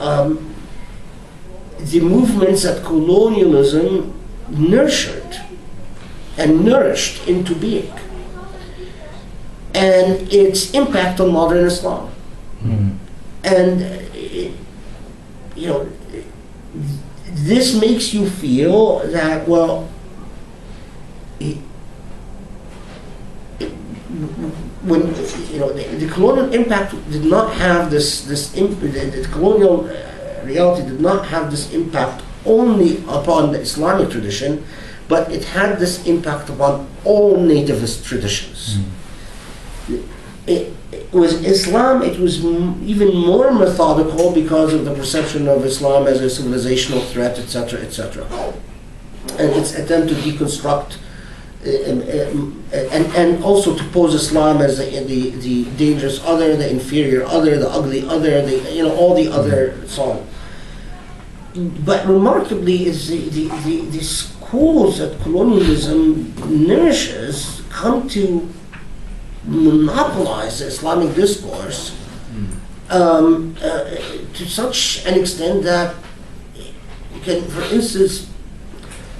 um, the movements that colonialism nurtured and nourished into being, and its impact on modern Islam. And you know, this makes you feel that, well, when you know the colonial impact did not have the colonial reality did not have this impact only upon the Islamic tradition, but it had this impact upon all nativist traditions. It was Islam, it was even more methodical because of the perception of Islam as a civilizational threat, etc., etc. And its attempt to deconstruct and also to pose Islam as the dangerous other, the inferior other, the ugly other, all the other so on. But remarkably, is the schools that colonialism nourishes come to monopolize the Islamic discourse to such an extent that you can, for instance,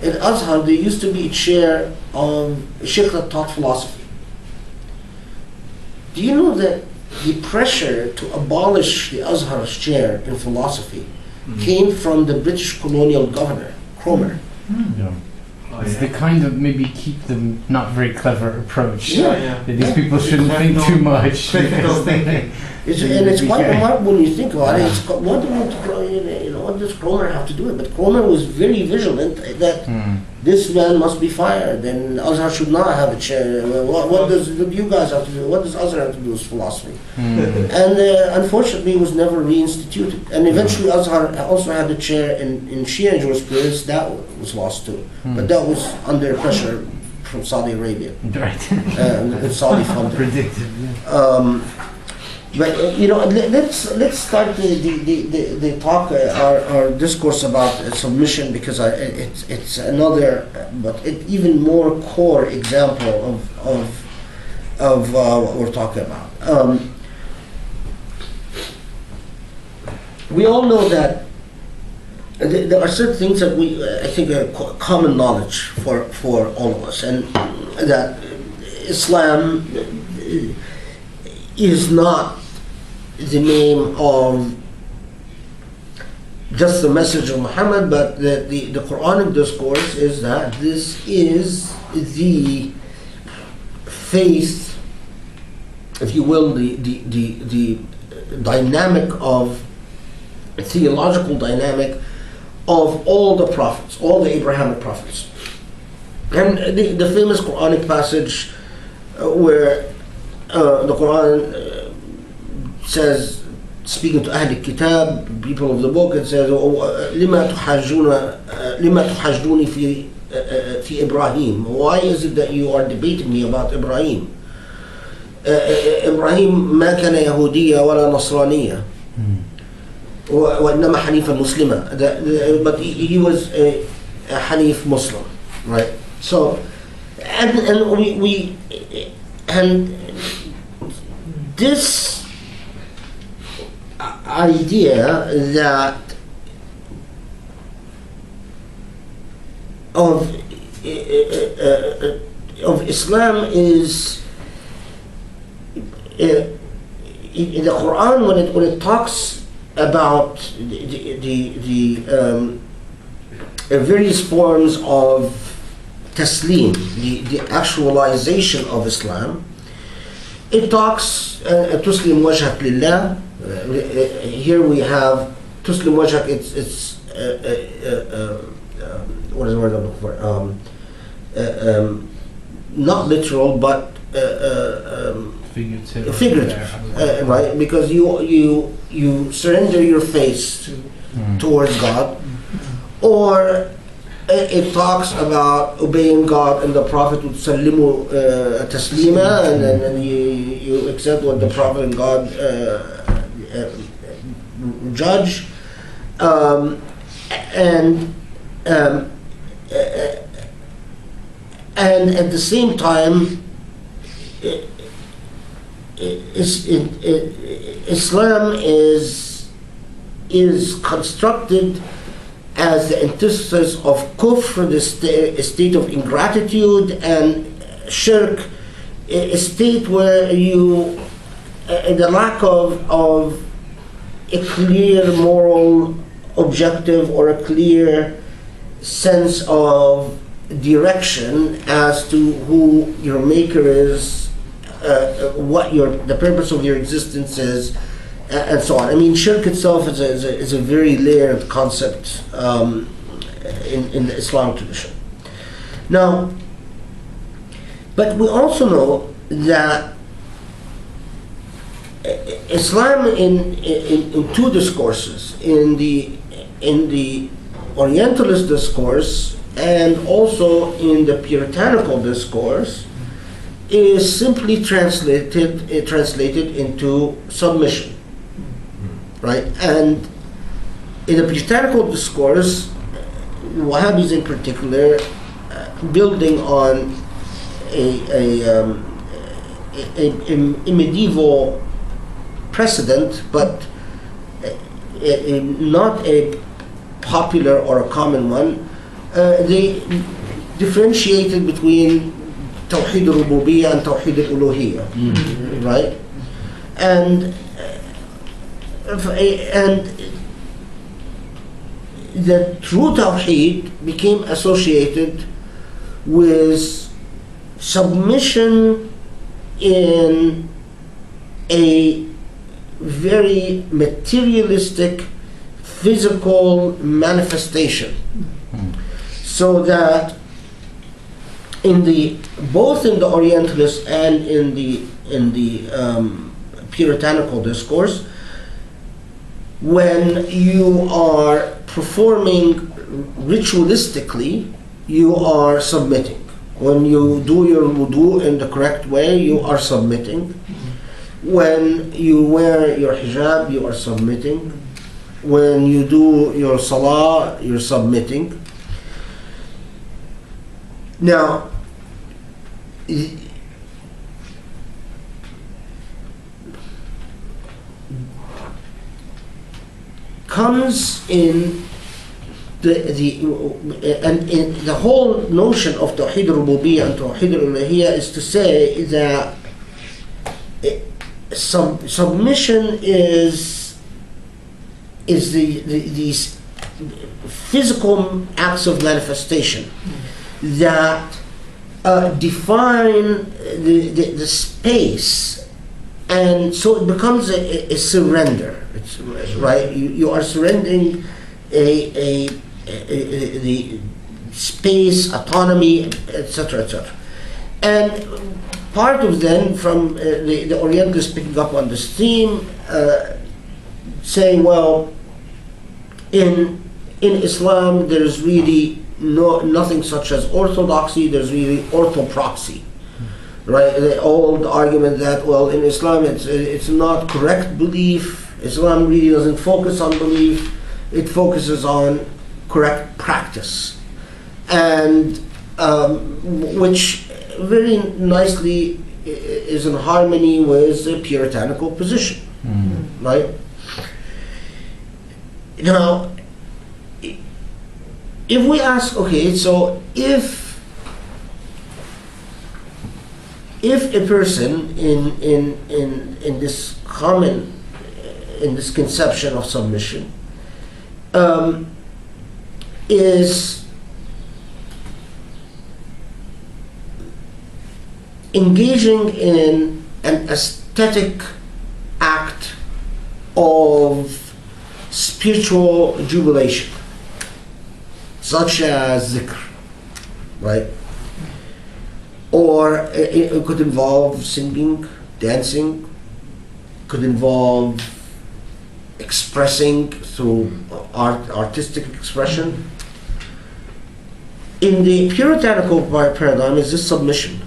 in Azhar there used to be a chair of a sheikh that taught philosophy. Do you know that the pressure to abolish the Azhar's chair in philosophy came from the British colonial governor, Cromer? Yeah. It's the kind of maybe keep them not very clever approach. That these people shouldn't think too much. Critical thinking. It's quite remarkable when you think about it. What does Cromer have to do with it? But Cromer was very vigilant that this man must be fired, and Azhar should not have a chair. What do you guys have to do? What does Azhar have to do with philosophy? And unfortunately, it was never reinstituted. And eventually, Azhar also had a chair in Shia jurisprudence. That was lost too. But that was under pressure from Saudi Arabia. Right. And Saudi funding. Predicted. Yeah. But let's start the talk, our discourse about submission, because it's another but even more core example of what we're talking about. We all know that there are certain things that I think are common knowledge for all of us, and that Islam is not the name of just the message of Muhammad, but the Quranic discourse is that this is the faith, if you will, the dynamic of theological dynamic of all the prophets, all the Abrahamic prophets. And the famous Quranic passage where the Quran says, speaking to Ahl Kitab, people of the book, it says, لِمَا تُحَجُّونِ فِي إِبْرَاهِيم. Why is it that you are debating me about Ibrahim? إبراهيم ما كان يهوديا ولا نصرانيا وإنما حنيفا مسلما. But he was a Hanif Muslim, right? So, and this idea that of Islam is in the Quran, when it talks about the various forms of taslim, the actualization of Islam, it talks tuslim wajhak lillah. Here we have tuslim wajhak. It's what is the word I'm looking for? Not literal, but figurative, right? Because you surrender your face towards God, or it talks about obeying God and the Prophet would sallimu taslima, and then you accept what the Prophet and God judge, and at the same time, Islam is is constructed as the antithesis of kufr, the state of ingratitude, and shirk, a state where you, the lack of a clear moral objective or a clear sense of direction as to who your maker is, what the purpose of your existence is, and so on. I mean, shirk itself is a very layered concept in the Islamic tradition. Now, but we also know that Islam in two discourses, in the Orientalist discourse and also in the Puritanical discourse, is simply translated into submission, right? And in the Puritanical discourse, Wahhabis in particular, building on a medieval precedent, but not a popular or a common one, they differentiated between Tawheed al-Rububiyyah and Tawheed al-Uluhiyyah, right? And the true Tawheed became associated with submission in a very materialistic, physical manifestation, so that both in the Orientalist and in the Puritanical discourse, when you are performing ritualistically, you are submitting. When you do your wudu in the correct way, you are submitting. When you wear your hijab, you are submitting. When you do your salah, you're submitting. Now, comes in the whole notion of Tawheed al-Rububiyyah and Tawheed al-Uluhiyyah is to say that submission is these physical acts of manifestation that define the space, and so it becomes a surrender. It's, right? You are surrendering the space, autonomy, etc., etc. And part of them, from the Orientalists picking up on this theme, saying, well, in Islam there's really nothing such as orthodoxy, there's really orthopraxy. Right? The old argument that, well, in Islam it's not correct belief. Islam really doesn't focus on belief, it focuses on correct practice, and which very nicely is in harmony with the Puritanical position, right? Now, if we ask, okay, so if a person in this common, in this conception of submission, is engaging in an aesthetic act of spiritual jubilation, such as zikr, right? Or it could involve singing, dancing, could involve expressing through artistic expression. In the Puritanical paradigm, is this submission?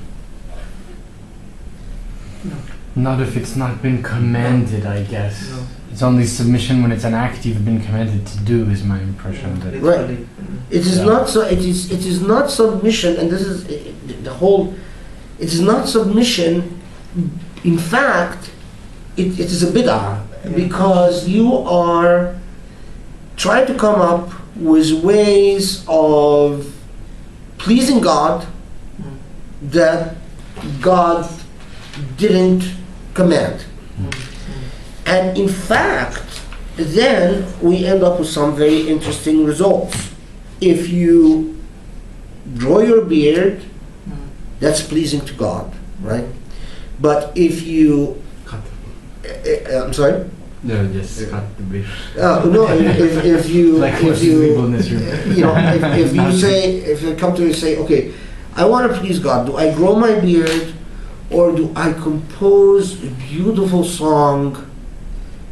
No. Not if it's not been commanded, I guess. No. It's only submission when it's an act you've been commanded to do, is my impression. That Right. It is not so. It is not submission, and this is the whole. It is not submission. In fact, it is a bid'ah, because you are try to come up with ways of pleasing God that God didn't command. And in fact, then we end up with some very interesting results. If you grow your beard, that's pleasing to God, right? But if you, I'm sorry? No, just cut the beard. No, if you, Like if you, you you know, if you say, if you come to me and say, okay, I want to please God, do I grow my beard or do I compose a beautiful song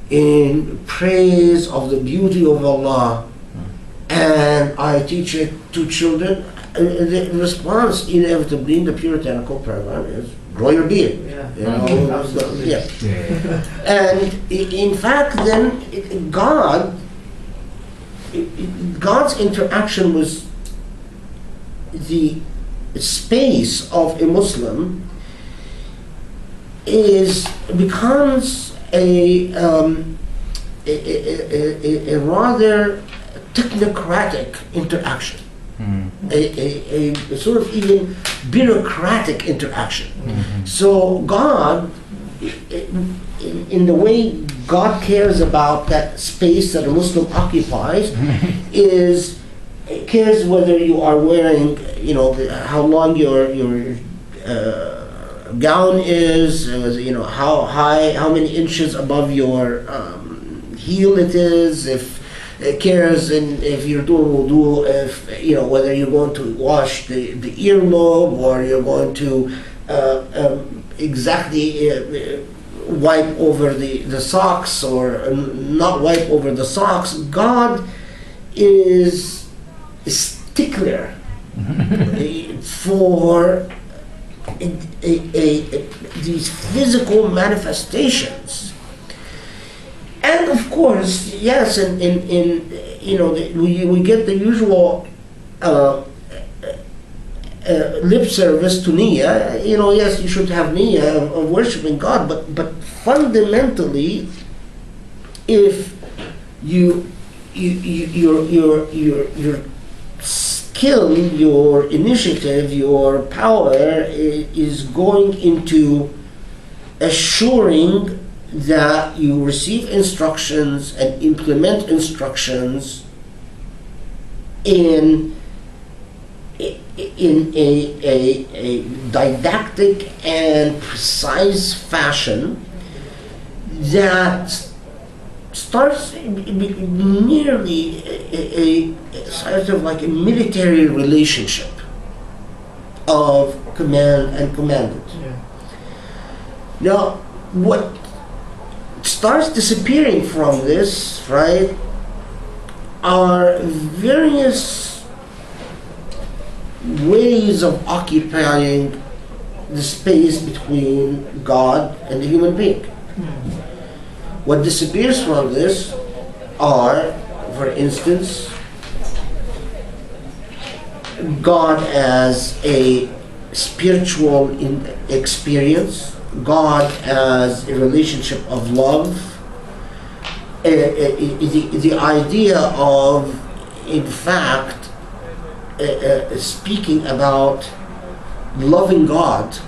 in praise of the beauty of Allah and I teach it to children? The response inevitably in the puritanical paradigm is grow your beard. You know, yeah. And in fact, then God's interaction with the space of a Muslim becomes a rather technocratic interaction. A sort of even bureaucratic interaction. So God, in the way God cares about that space that a Muslim occupies, cares whether you are wearing, you know, how long your gown is, you know, how high, how many inches above your heel it is, if it cares, and if you're doing wudu, if, you know, whether you're going to wash the earlobe or you're going to exactly wipe over the socks or not wipe over the socks. God is a stickler for these physical manifestations. And of course, yes, in you know, we get the usual lip service to niyyah. You know, yes, you should have niyyah of worshiping God, but fundamentally, if your skill, your initiative, your power is going into assuring that you receive instructions and implement instructions in a didactic and precise fashion that starts nearly a sort of like a military relationship of command and commanded. Now, what starts disappearing from this, right, are various ways of occupying the space between God and the human being. What disappears from this are, for instance, God as a spiritual experience, God as a relationship of love, the idea of, in fact, speaking about loving God,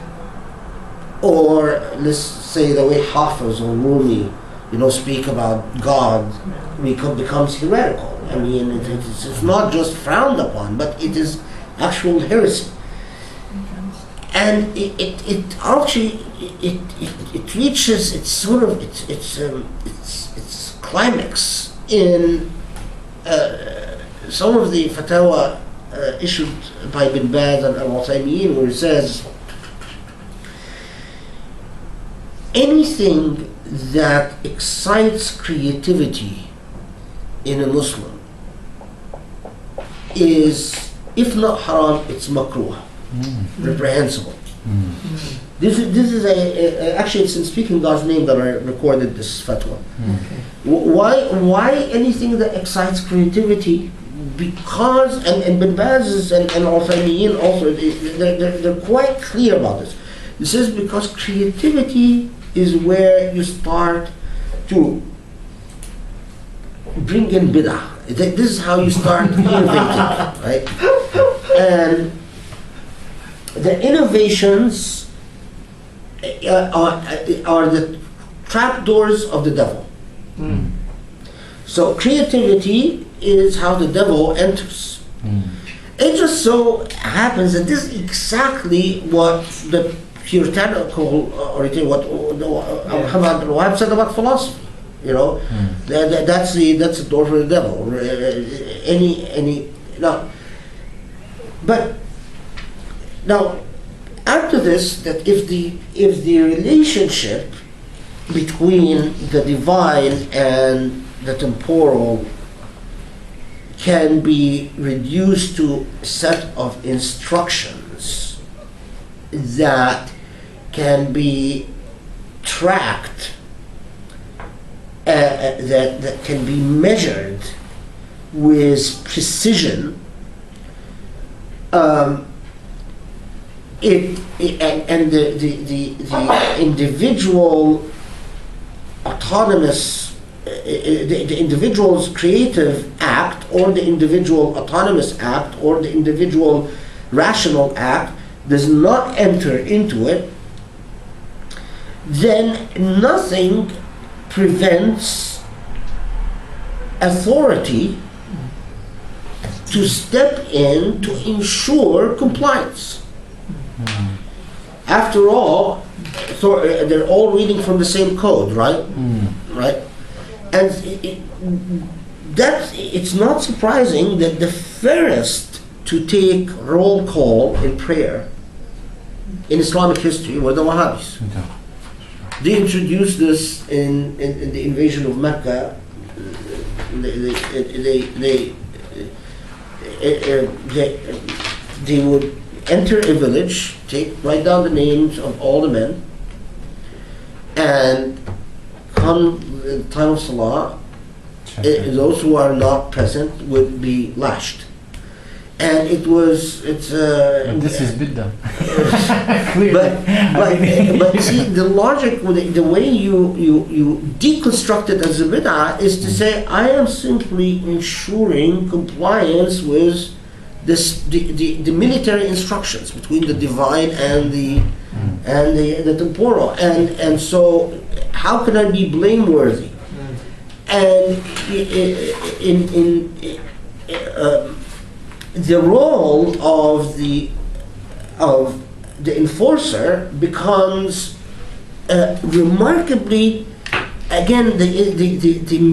or let's say the way Hafiz or Rumi, you know, speak about God, becomes heretical. I mean, it's not just frowned upon, but it is actual heresy. And it actually reaches its sort of its climax in some of the fatwa issued by Bin Baz and Al-Uthaymeen, where it says anything that excites creativity in a Muslim is, if not haram, it's makruh, reprehensible. This is actually, it's in speaking God's name that I recorded this fatwa. Why anything that excites creativity? Because and Bin Baz and Al-Uthaymeen also, they're quite clear about this. This is because creativity is where you start to bring in bid'ah This is how you start innovating, right? And the innovations are the trapdoors of the devil. So creativity is how the devil enters. It just so happens that this is exactly what the puritanical origin, what Muhammad al-Wahhab said about philosophy. You know, that's the door for the devil. But now, after this, that if the relationship between the divine and the temporal can be reduced to a set of instructions that can be tracked, that can be measured with precision, and the individual autonomous, the individual's creative act, or the individual autonomous act, or the individual rational act does not enter into it, then nothing prevents authority to step in to ensure compliance. After all, they're all reading from the same code, right? Right? And it's not surprising that the first to take roll call in prayer in Islamic history were the Wahhabis. They introduced this in the invasion of Mecca. They would enter a village, write down the names of all the men, and come the time of Salah, those who are not present would be lashed. And this is bid'ah. but see, the logic, the way you deconstruct it as a bid'ah is to say, I am simply ensuring compliance with the military instructions between the divine and the temporal, and so how can I be blameworthy? And the role of the enforcer becomes remarkably, again, the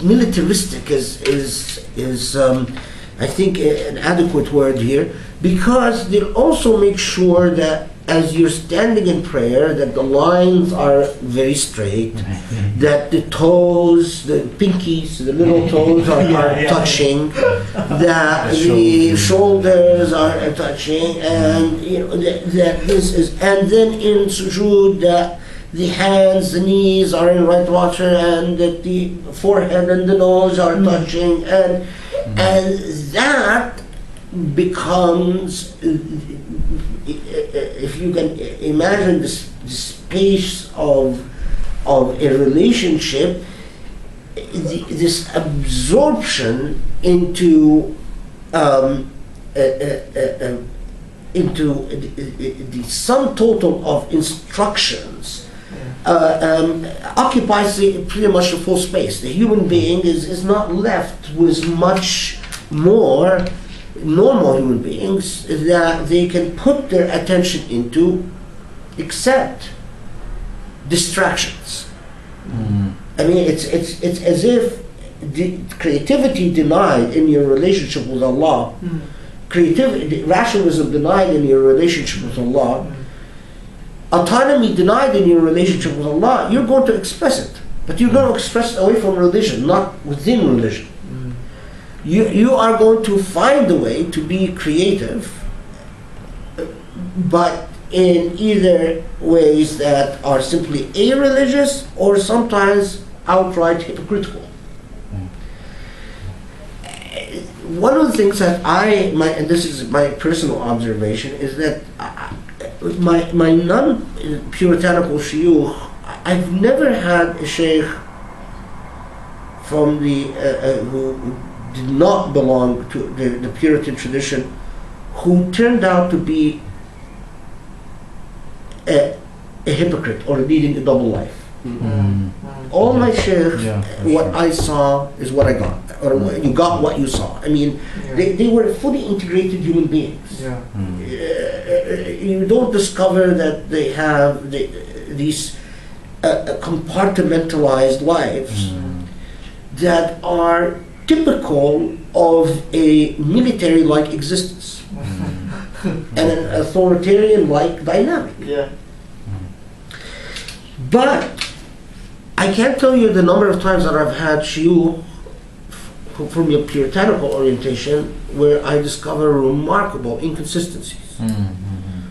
militaristic is I think an adequate word here, because they'll also make sure that as you're standing in prayer, that the lines are very straight, that the toes, the pinkies, the little toes are touching, that the shoulders are touching, and that this is, and then in sujood that the hands, the knees are in right water, and that the forehead and the nose are touching, and that becomes, if you can imagine the space of a relationship, this absorption into the sum total of instructions occupies pretty much the full space. The human being is not left with much more. Normal human beings that they can put their attention into, except distractions. I mean, it's as if the creativity denied in your relationship with Allah, rationalism denied in your relationship with Allah, autonomy denied in your relationship with Allah. You're going to express it, but you're going to express it away from religion, not within religion. You are going to find a way to be creative, but in either ways that are simply a-religious or sometimes outright hypocritical. One of the things that and this is my personal observation, is that my non-puritanical shuyukh, I've never had a sheikh from who did not belong to the Puritan tradition, who turned out to be a hypocrite or leading a double life. All my sheikhs, what I saw is what I got, or you got what you saw. I mean, they were fully integrated human beings. You don't discover that they have these compartmentalized lives that are typical of a military-like existence and an authoritarian-like dynamic. But I can't tell you the number of times that I've had shuyukh from a puritanical orientation where I discover remarkable inconsistencies.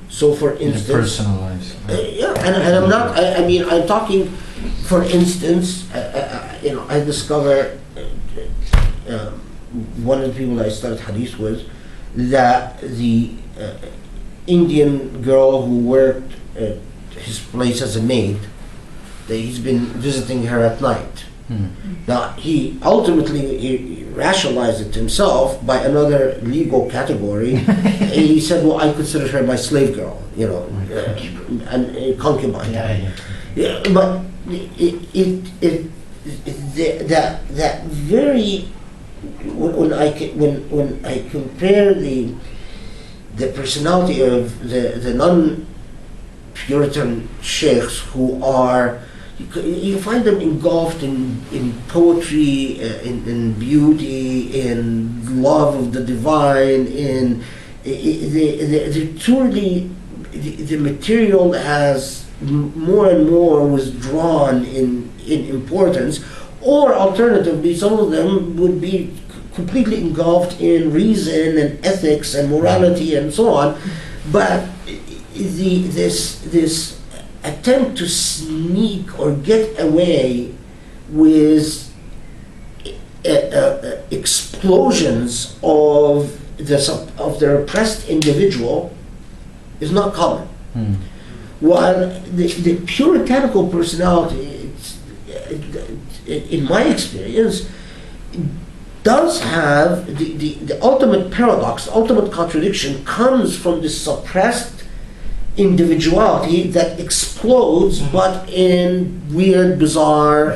So, for instance, in personal lives. And I'm not. I mean, I'm talking. For instance, I discover one of the people I studied hadith with, that the Indian girl who worked at his place as a maid, that he's been visiting her at night. Now, he ultimately rationalized it himself by another legal category. He said, well, I consider her my slave girl, and a concubine. But that very, when I compare the personality of the non-Puritan sheikhs who are, you find them engulfed in poetry, in beauty, in love of the divine, they're truly, the material has more and more withdrawn in importance, or alternatively, some of them would be completely engulfed in reason and ethics and morality and so on. But this attempt to sneak or get away with explosions of the oppressed individual is not common. While the puritanical personality, in my experience, does have the ultimate paradox, the ultimate contradiction comes from this suppressed individuality that explodes, but in weird, bizarre,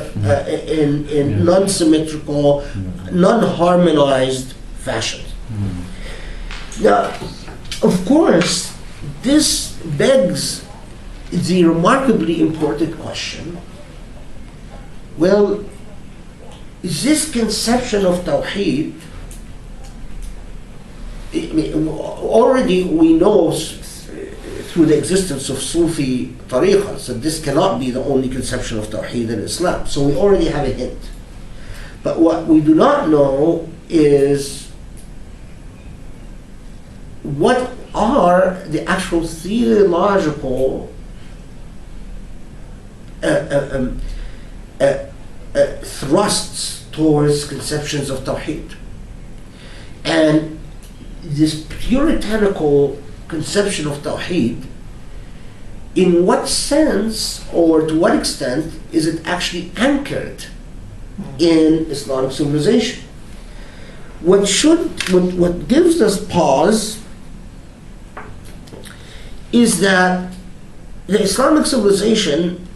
in non-symmetrical, non-harmonized fashion. Now, of course, this begs the remarkably important question, well, this conception of Tawheed, already we know through the existence of Sufi tariqas that this cannot be the only conception of Tawheed in Islam. So we already have a hint. But what we do not know is what are the actual theological thrusts towards conceptions of Tawheed. And this puritanical conception of Tawheed, in what sense or to what extent is it actually anchored in Islamic civilization? What gives us pause is that the Islamic civilization,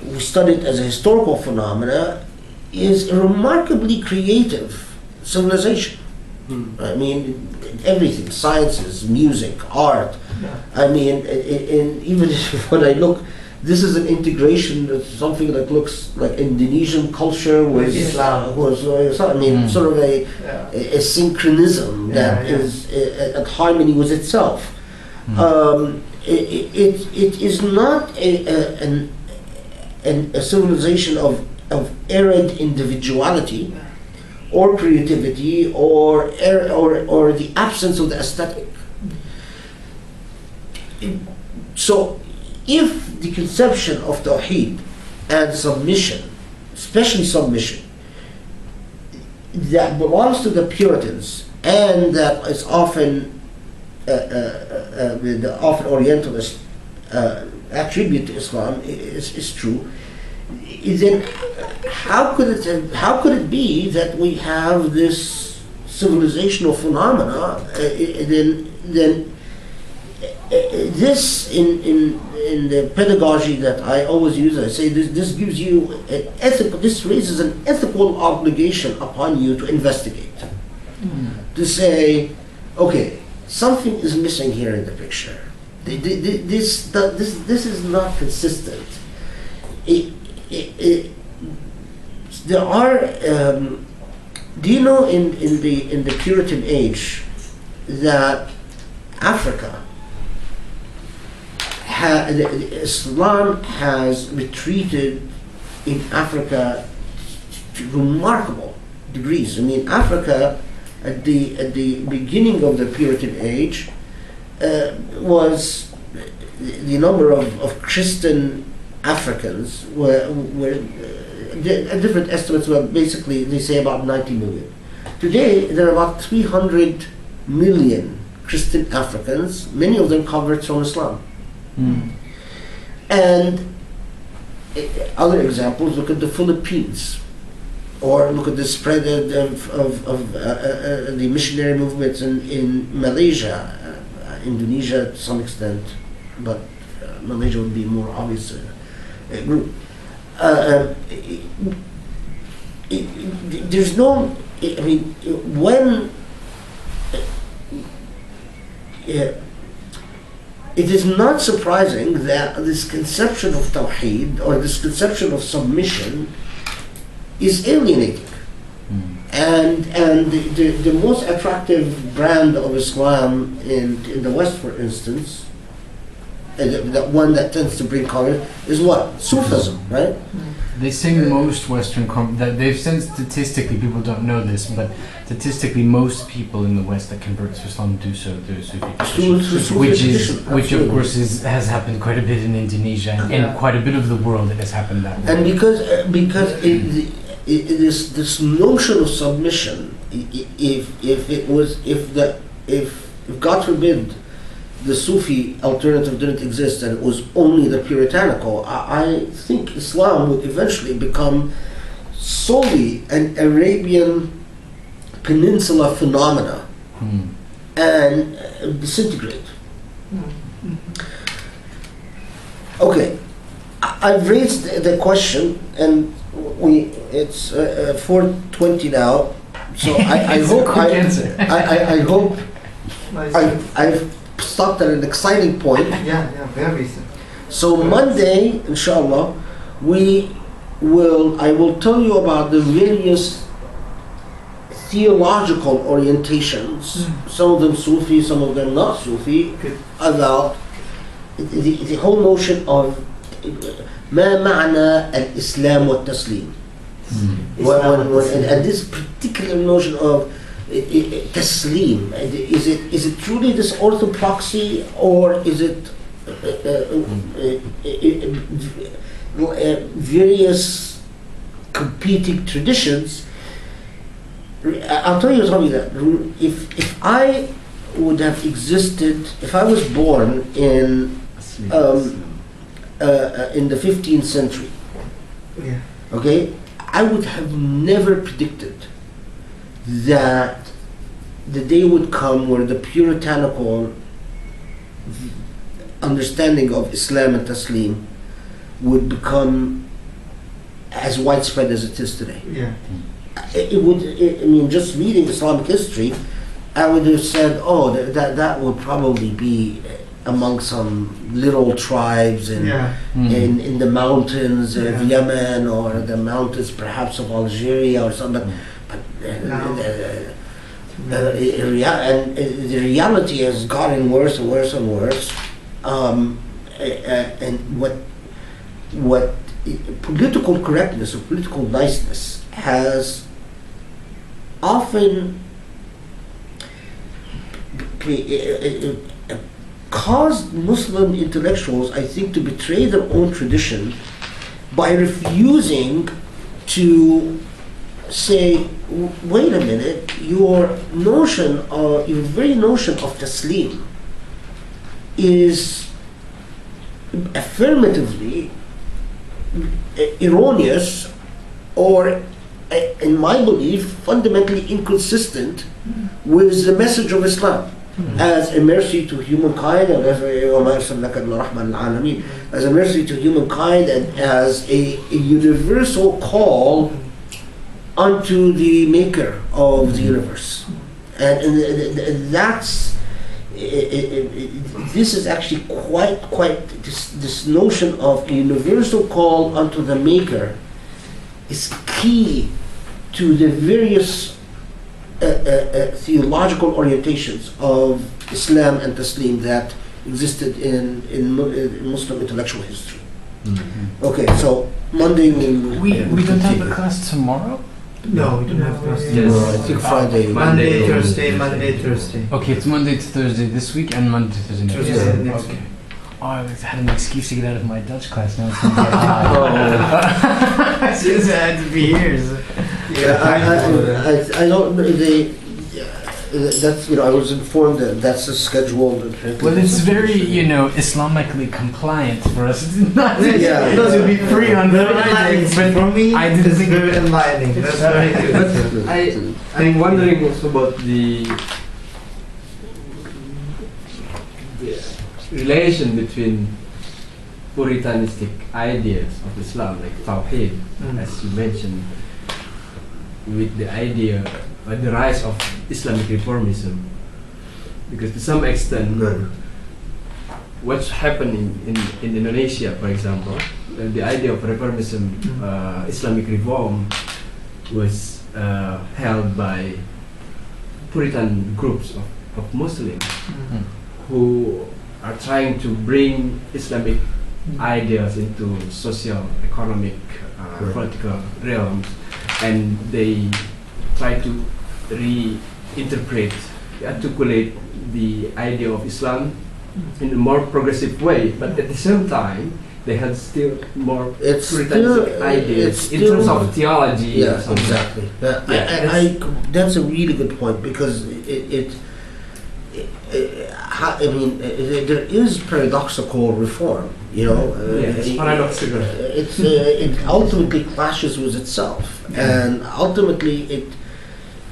we study it as a historical phenomena, is a remarkably creative civilization. I mean, everything, sciences, music, art. I mean, even when I look, this is an integration of something that looks like Indonesian culture with Islam. I mean, sort of a synchronism that is at harmony with itself. It is not a civilization of arid individuality or creativity or the absence of the aesthetic. So if the conception of Tawheed and submission, especially submission, that belongs to the Puritans and that is often the often Orientalist attribute to Islam is true, then how could it be that we have this civilizational phenomena? Then this in the pedagogy that I always use, I say this gives you an ethical. This raises an ethical obligation upon you to investigate, to say, okay, something is missing here in the picture. This is not consistent. There are. Do you know in the Puritan age that Africa, Islam has retreated in Africa to remarkable degrees. I mean, Africa at the beginning of the Puritan age was the number of Christian Africans were different estimates were basically, they say, about 90 million. Today there are about 300 million Christian Africans, many of them converts from Islam. And other examples, look at the Philippines, or look at the spread of the missionary movements in Malaysia, Indonesia to some extent, but Malaysia would be more obvious group. There's no, I mean, when it is not surprising that this conception of Tawheed or this conception of submission is alienating. And the most attractive brand of Islam in the West, for instance, and the one that tends to bring color is what? Sufism, right? They say most Western that they've said statistically, people don't know this, but statistically most people in the West that convert to Islam do so through Sufi tradition, which of course has happened quite a bit in Indonesia and in quite a bit of the world. It has happened that way. And because this notion of submission, if God forbid the Sufi alternative didn't exist and it was only the puritanical, I think Islam would eventually become solely an Arabian Peninsula phenomena and disintegrate. Okay, I've raised the question, and it's 4:20 now, so I hope I've stopped at an exciting point. Yeah, very. So Monday, inshallah, I will tell you about the various theological orientations, some of them Sufi, some of them not Sufi, about the whole notion of ما معنى الإسلام والتسليم. And this particular notion of taslim, is it truly this orthopraxy, or is it various competing traditions? I'll tell you that if I would have existed, if I was born in the 15th century, okay, I would have never predicted that the day would come where the puritanical understanding of Islam and Taslim would become as widespread as it is today. I mean, just reading Islamic history, I would have said, oh, that would probably be among some little tribes in the mountains of Yemen, or the mountains perhaps of Algeria or something. But the reality has gotten worse and worse and worse. And what political correctness or political niceness has often caused Muslim intellectuals, I think, to betray their own tradition by refusing to say, wait a minute, your very notion of taslim is affirmatively erroneous, or in my belief, fundamentally inconsistent with the message of Islam as a mercy to humankind, and as a mercy to humankind, and as a universal call unto the maker of the universe. And that's this is actually quite this notion of a universal call unto the maker is key to the various theological orientations of Islam and Taslim that existed in Muslim intellectual history. Mm-hmm. Okay, so Monday We don't have a class tomorrow? No, we don't have class. Yes. I think Friday. Monday, Thursday. Okay, it's Monday to Thursday this week and Monday to Thursday next week. Thursday next Okay. week. Oh, I had an excuse to get out of my Dutch class now. It's gonna get high. Since I had to be here. So. Yeah, I don't. That's I was informed that that's a scheduled. Well, it's very Islamically compliant for us. It's not Yeah. to be free on Friday, but For me, I didn't it's think very enlightening. That's very good. I'm wondering also about the relation between Puritanistic ideas of Islam, like Tawheed, as you mentioned, with the idea, the rise of Islamic reformism. Because to some extent, what's happening in Indonesia, for example, the idea of reformism, Islamic reform, was held by Puritan groups of Muslims who are trying to bring Islamic ideas into social, economic, political realms, and they try to reinterpret, articulate the idea of Islam in a more progressive way, but at the same time they had still more Puritanistic ideas in terms of theology. Yeah, or something. exactly. I that's a really good point, because there is paradoxical reform. It's paradoxical. It ultimately clashes with itself, and ultimately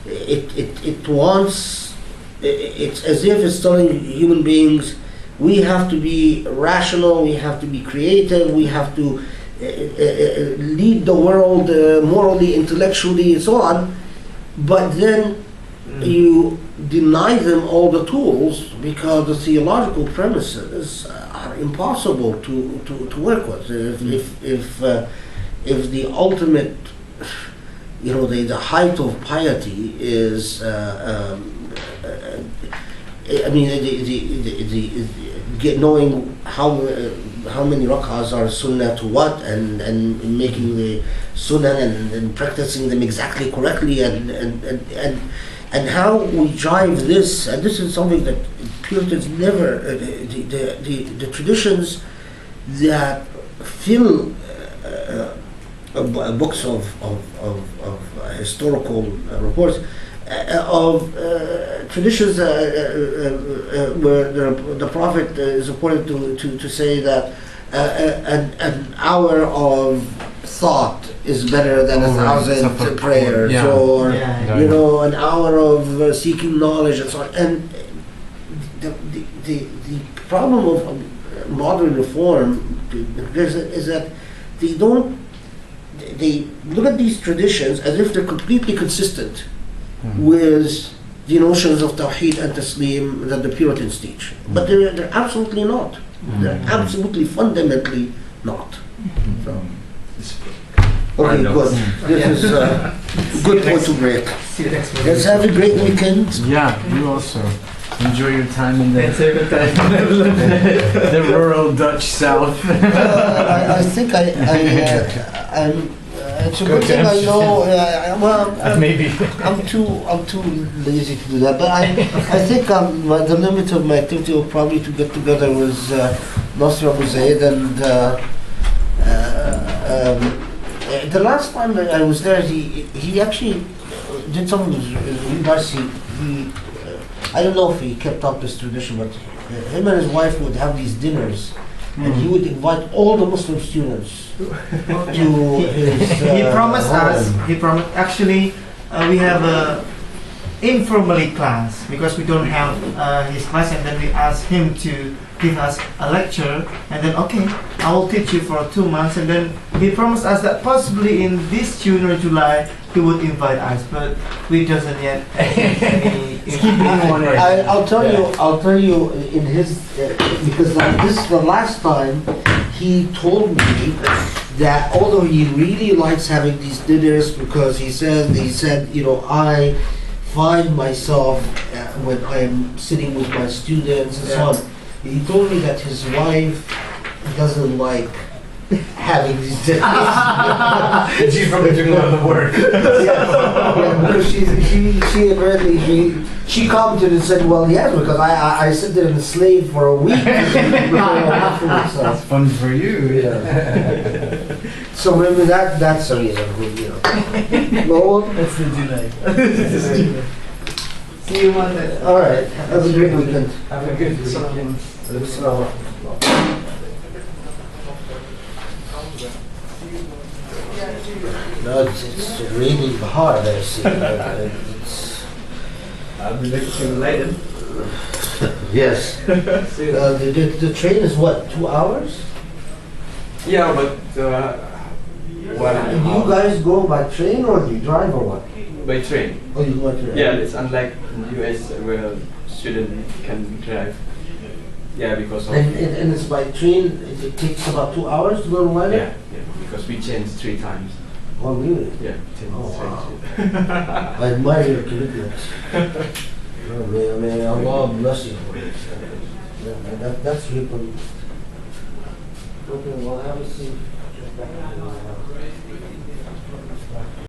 it wants. It's as if it's telling human beings, we have to be rational, we have to be creative, we have to lead the world morally, intellectually, and so on. But then you deny them all the tools because the theological premises are impossible to work with. If the ultimate, the height of piety is, knowing how many rak'ahs are sunnah to what, and making the sunnah and practicing them exactly correctly, and how we drive this, and this is something that Puritans never, the traditions that fill books of historical reports of traditions where the Prophet is reported to say that an hour of thought is better than 1,000 prayers, or an hour of seeking knowledge, and so on. And the problem of modern reform is that they look at these traditions as if they're completely consistent with the notions of Tawheed and Taslim that the Puritans teach. But they're absolutely not. They're absolutely fundamentally not. So. Okay, good. This is a good point to break. See you next week. Let's have a great weekend. Yeah, you also enjoy your time in Thanks the every time. the rural Dutch South. I think I'm. It's a good thing I know. Maybe. I'm too lazy to do that. But I think the limit of my activity will probably to get together with Nasr Abu Zaid, and the last time that I was there, he actually did something really nice. He I don't know if he kept up this tradition, but him and his wife would have these dinners and he would invite all the Muslim students to his. He promised us. home. He promised. Actually, we have a informally class because we don't have his class, and then we asked him to give us a lecture, and then okay, I will teach you for 2 months, and then he promised us that possibly in this June or July he would invite us, but we doesn't yet any I'll tell you in his because this is the last time he told me that although he really likes having these dinners because he said I find myself when I'm sitting with my students and so on. He told me that his wife doesn't like having these dinners. She's probably doing a lot of work. Because she apparently she commented and said, well, yes, because I sit there and slave for a week. That's fun for you. So maybe that's a reason, No, That's the July. See you Monday. all right. Have a great weekend. Have a good weekend. No, it's raining hard. I see. I'll be back to you later. Yes. See you. The train is what, 2 hours? Yeah, but one and a Do you half guys go by train or do you drive or what? by train. Oh, you go by train. Yeah, it's unlike in the US where student can drive. Yeah, because of And it's by train. It takes about 2 hours to go to London. yeah, because we changed 3 times. Oh, really? Yeah, changed Oh, wow. 3 times. I admire your commitment. Oh, may Allah bless you for this. Yeah, that's really. Okay, well, have a seat.